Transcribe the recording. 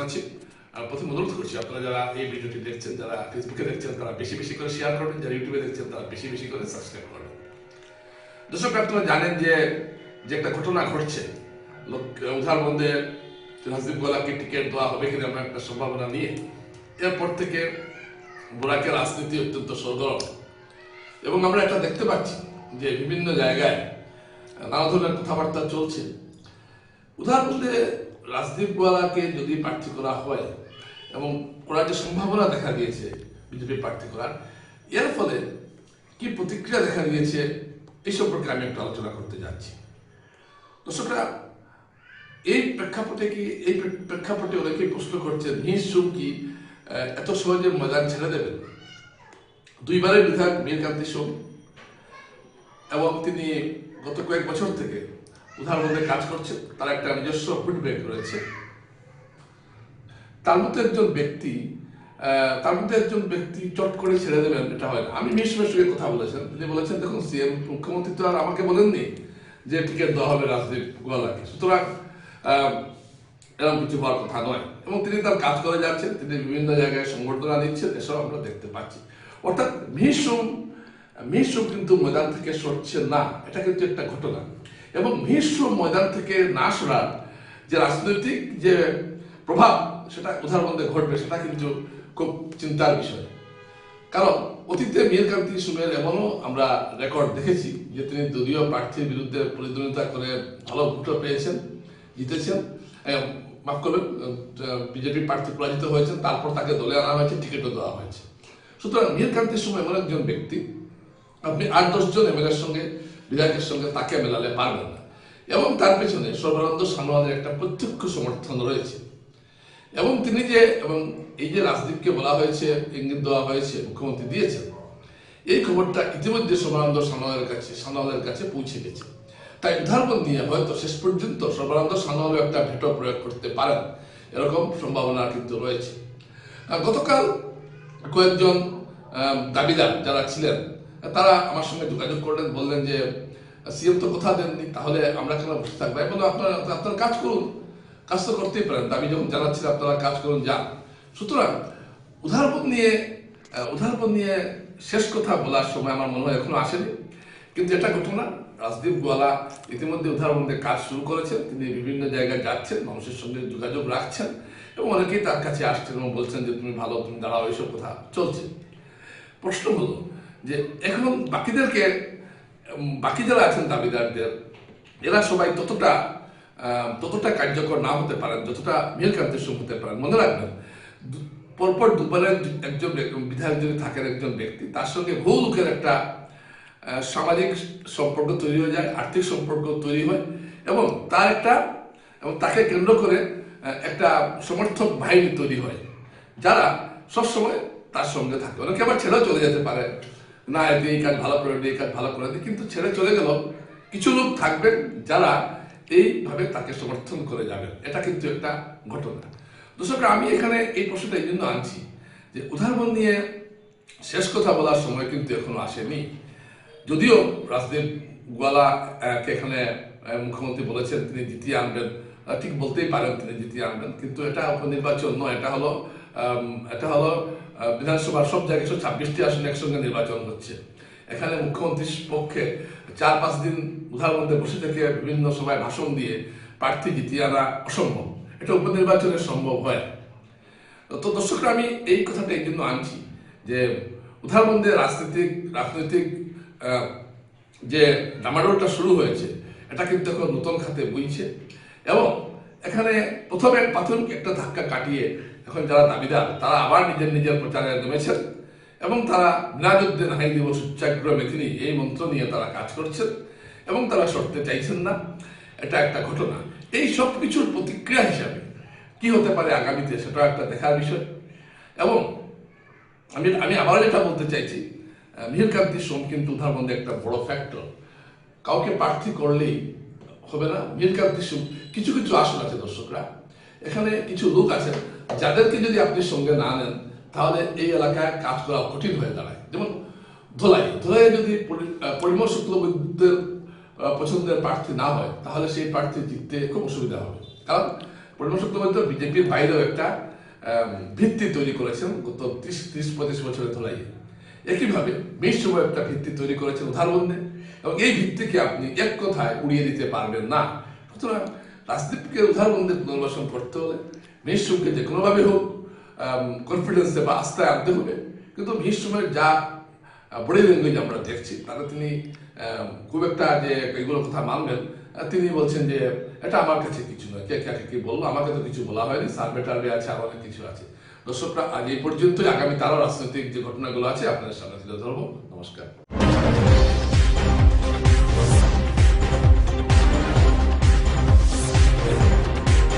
জানাচ্ছি। প্রথমে অনুরোধ করছি, আপনারা যারা এই ভিডিওটি দেখছেন, যারা ফেসবুকে দেখছেন, তারা বেশি বেশি করে শেয়ার করবেন, যারা ইউটিউবে দেখছেন তারা বেশি বেশি করে সাবস্ক্রাইব করবেন। দর্শক, আপনারা জানেন যে একটা ঘটনা ঘটছে, উদাহরণে রাজদীপ গোয়ালাকে টিকিট দেওয়া হবে কিনা আমরা একটা সম্ভাবনা নিয়ে, এরপর থেকে বোরাকের রাজনীতি অত্যন্ত সরগরম এবং আমরা এটা দেখতে পাচ্ছি যে বিভিন্ন জায়গায় নানা ধরনের কথাবার্তা চলছে। উদাহরণে রাজদীপ গোয়ালাকে যদি প্রার্থী করা হয় এবং করার যে সম্ভাবনা দেখা গিয়েছে বিজেপি প্রার্থী করার, এর ফলে কি প্রতিক্রিয়া দেখা গিয়েছে এই সম্পর্কে আমি একটু আলোচনা করতে যাচ্ছি। দর্শকরা, এই প্রেক্ষাপটে অনেকেই প্রশ্ন করছে, নিশ্চয় কি এত সহজে ময়দান ছেড়ে দেবেন? দুইবারের বিধায়ক মীরকান্তি সোম এবং তিনি গত কয়েক বছর থেকে উদাহরণে কাজ করছেন, তার একটা নিজস্ব ফিডব্যাক রয়েছে। তার মধ্যে একজন ব্যক্তি চট করে ছেড়ে দেবেন, এটা হয় না। আমি মিশমের সঙ্গে কথা বলেছেন, তিনি বলেছেন, দেখুন সিএম মুখ্যমন্ত্রী তো আর আমাকে বলেননি যে টিকিট দেওয়া হবে রাজদীপ গোয়ালাকে, সুতরাং এরকম কিছু হওয়ার কথা নয়। এবং তিনি তার কাজ করে যাচ্ছেন, তিনি বিভিন্ন জায়গায় সংবর্ধনা দিচ্ছেন, এসব আমরা দেখতে পাচ্ছি। অর্থাৎ মিহির কিন্তু ময়দান থেকে সরছে না, এটা কিন্তু একটা ঘটনা। এবং মিহির ময়দান থেকে না সরার যে রাজনৈতিক যে প্রভাব সেটা উদাহরণে ঘটবে, সেটা কিন্তু খুব চিন্তার বিষয়। কারণ অতীতে মীরকান্তি সোমের এমনও আমরা রেকর্ড দেখেছি যে তিনি দলীয় প্রার্থীর বিরুদ্ধে প্রতিদ্বন্দ্বিতা করে ভালো ভোটও পেয়েছেন, জিতেছেন, মাফ করবেন, বিজেপি প্রার্থী পরাজিত হয়েছেন, তারপর তাকে দলে আনা হয়েছে, টিকিটও দেওয়া হয়েছে। সুতরাং মীরকান্তি সোম এমন একজন ব্যক্তি, আপনি 8-10 জন এমএলএর সঙ্গে, বিধায়কের সঙ্গে তাকে মেলালে পারবেন না। এবং তার পেছনে সর্বানন্দ সানোয়ালের একটা প্রত্যক্ষ সমর্থন রয়েছে। এবং এই যে রাজদীপকে বলা হয়েছে, ইঙ্গিত দেওয়া হয়েছে, মুখ্যমন্ত্রী দিয়েছেন, এই খবরটা ইতিমধ্যে সর্বানন্দ সানোয়ালের কাছে পৌঁছে গেছে। তাই উদাহরণ নিয়ে হয়তো শেষ পর্যন্ত সর্বানন্দ সানোয়াল একটা ভেটো প্রয়োগ করতে পারেন, এরকম সম্ভাবনা কিন্তু রয়েছে। গতকাল কয়েকজন দাবিদার যারা ছিলেন তারা আমার সঙ্গে যোগাযোগ করলেন, বললেন যে সিএম তো কথা দেননি, তাহলে আমরা কেন বসে থাকবো? এখন আপনারা কাজ করুন, কাজ তো করতেই পারেন, দাবি যখন জানাচ্ছেন আপনারা কাজ করুন, যান। সুতরাং উদাহরণ নিয়ে শেষ কথা বলার সময় আমার মনে হয় এখনো আসেনি। কিন্তু এটা ঘটনা, রাজদীপ গোয়ালা ইতিমধ্যে উদাহরণে কাজ শুরু করেছেন, তিনি বিভিন্ন জায়গায় যাচ্ছেন, মানুষের সঙ্গে যোগাযোগ রাখছেন এবং অনেকেই তার কাছে আসছেন এবং বলছেন যে তুমি ভালো, তুমি দাঁড়াও, এইসব কথা চলছে। প্রশ্ন হলো যে এখন বাকি যারা আছেন দাবিদারদের, এরা সবাই ততটা কার্যকর না হতে পারেন যতটা মীরকান্তি সোম হতে পারেন। মনে রাখবেন, পরপর দুবারের একজন বিধায়ক যদি থাকেন একজন ব্যক্তি, তার সঙ্গে বহু লোকের একটা সামাজিক সম্পর্ক তৈরি হয়ে যায়, আর্থিক সম্পর্ক তৈরি হয় এবং তাকে কেন্দ্র করে একটা সমর্থক বাহিনী তৈরি হয়, যারা সবসময় তার সঙ্গে থাকে। অনেকে আবার ছেড়েও চলে যেতে পারে, না এই কাজ ভালো করে দিই, এই কাজ ভালো করে দিই, কিন্তু ছেড়ে চলে গেল কিছু লোক থাকবেন যারা এইভাবে তাকে সমর্থন করে যাবেন। এটা কিন্তু একটা ঘটনা। দর্শকরা, আমি এখানে এই প্রশ্নটা এই জন্য আনছি যে উদাহরণ নিয়ে শেষ কথা বলার সময় কিন্তু এখনো আসেনি। যদিও রাজদীপ গোয়ালাকে এখানে মুখ্যমন্ত্রী বলেছেন তিনি জিতিয়ে আনবেন, ঠিক বলতেই পারেন তিনি জিতিয়ে আনবেন, কিন্তু এটা উপনির্বাচন নয়, এটা হলো বিধানসভার সব জায়গায় 126টি আসনে একসঙ্গে নির্বাচন হচ্ছে। এখানে মুখ্যমন্ত্রীর পক্ষে 4-5 দিন উদাহরণে বসে থেকে বিভিন্ন সভায় ভাষণ দিয়ে প্রার্থী জিতিয়ে আনা অসম্ভব, এটা উপনির্বাচনে সম্ভব হয়। তো দর্শকরা, আমি এই কথাটা এই জন্য আনছি যে উদাহরণে রাজনৈতিক যে ডামাডোলটা শুরু হয়েছে, এটা কিন্তু এখন নতুন খাতে বইছে এবং এখানে প্রথমে প্রাথমিক একটা ধাক্কা কাটিয়ে এখন যারা দাবিদার তারা আবার নিজের প্রচারে নেমেছেন এবং তারা বিনা যুদ্ধে নাহি দিব সত্যাগ্রহ মেদিনী, এই মন্ত্র নিয়ে তারা কাজ করছেন এবং তারা সরতে চাইছেন না। এটা একটা ঘটনা। এই সব কিছুর প্রতিক্রিয়া হিসাবে কি হতে পারে আগামীতে, সেটা একটা দেখার বিষয়। এবং আমি আবার যেটা বলতে চাইছি, মীরকান্তি সোম কিন্তু উদাহরণে একটা বড় ফ্যাক্টর। কাউকে প্রার্থী করলেই হবে না। মীরকান্তি সোম কিছু আসন আছে দর্শকরা, এখানে কিছু লোক আছেন যাদেরকে যদি আপনি সঙ্গে না নেন তাহলে এই এলাকায় কাজ করা কঠিন হয়ে দাঁড়ায়। যেমন ধোলাইয়ে যদি পরিমল শুক্লবৈদ্যের পছন্দের প্রার্থী না হয় তাহলে সেই প্রার্থী জিততে খুব অসুবিধা হবে। কারণ পরিমাণ বলতে বিজেপির বাইরেও একটা ভিত্তি তৈরি করেছেন গত 30-35 বছরের ধরে। একইভাবে বেশ সময় একটা ভিত্তি তৈরি করেছেন উদাহরণে, এবং এই ভিত্তিকে আপনি এক কথায় উড়িয়ে দিতে পারবেন না। সুতরাং রাজদীপকে উদাহরণদের পুনর্বাসন করতে হলে মিহিরকে যে কোনোভাবে হোক কনফিডেন্সে বা আস্থায় আনতে হবে। কিন্তু মিহির যা বডি ল্যাঙ্গুয়েজ আমরা দেখছি, তারা তিনি খুব একটা যে এগুলো কথা মানবেন, তিনি বলছেন যে এটা আমার কাছে কিছু নয়, কে কাকে কি বললো, আমাকে তো কিছু বলা হয়নি, সার্ভে টার্ভে আছে, আর অনেক কিছু আছে। দর্শকরা আজ এই পর্যন্তই। আগামী তারও রাজনৈতিক যে ঘটনাগুলো আছে আপনাদের সামনে তুলে ধরবো। নমস্কার।